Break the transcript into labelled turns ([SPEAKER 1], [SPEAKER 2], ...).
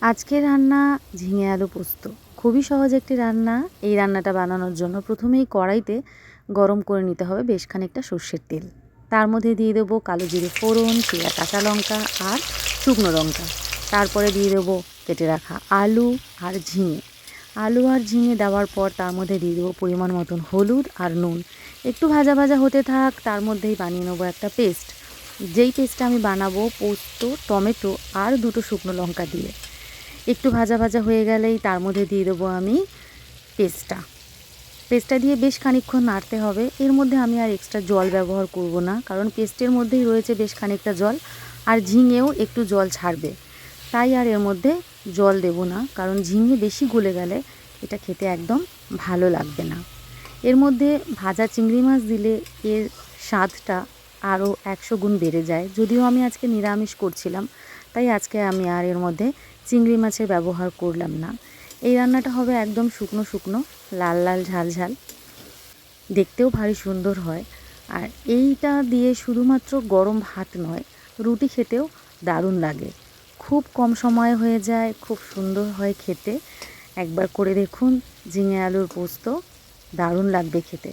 [SPEAKER 1] আজকের রান্না ঝিঙে আলু পোস্ত। খুবই সহজ একটি রান্না। এই রান্নাটা বানানোর জন্য প্রথমেই কড়াইতে গরম করে নিতে হবে বেশ খানিকটা সর্ষের তেল। তার মধ্যে দিয়ে দেবো কালো জিরে ফোড়ন, চিরা কাঁচা লঙ্কা আর শুকনো লঙ্কা। তারপরে দিয়ে দেবো কেটে রাখা আলু আর ঝিঙে। আলু আর ঝিঙে দেওয়ার পর তার মধ্যে দিয়ে দেবো পরিমাণ মতন হলুদ আর নুন। একটু ভাজা ভাজা হতে থাক, তার মধ্যেই বানিয়ে নেবো একটা পেস্ট। যেই পেস্টটা আমি বানাবো পোস্ত, টমেটো আর দুটো শুকনো লঙ্কা দিয়ে। একটু ভাজা ভাজা হয়ে গেলেই তার মধ্যে দিয়ে দেবো আমি পেস্টটা দিয়ে বেশ খানিকক্ষণ নাড়তে হবে। এর মধ্যে আমি আর এক্সট্রা জল ব্যবহার করব না, কারণ পেস্টের মধ্যেই রয়েছে বেশ খানিকটা জল, আর ঝিঙেও একটু জল ছাড়বে। তাই আর এর মধ্যে জল দেব না, কারণ ঝিঙে বেশি গলে গেলে এটা খেতে একদম ভালো লাগবে না। এর মধ্যে ভাজা চিংড়ি মাছ দিলে এর স্বাদটা আরও 100 গুণ বেড়ে যায়। যদিও আমি আজকে নিরামিষ করছিলাম, তাই আজকে আমি আর এর মধ্যে চিংড়ি মাছের ব্যবহার করলাম না। এই রান্নাটা হবে একদম শুকনো শুকনো, লাল লাল ঝাল ঝাল, দেখতেও ভারী সুন্দর হয়। আর এইটা দিয়ে শুধুমাত্র গরম ভাত নয়, রুটি খেতেও দারুণ লাগে। খুব কম সময়ে হয়ে যায়, খুব সুন্দর হয় খেতে। একবার করে দেখুন ঝিঙে আলুর পোস্ত, দারুণ লাগবে খেতে।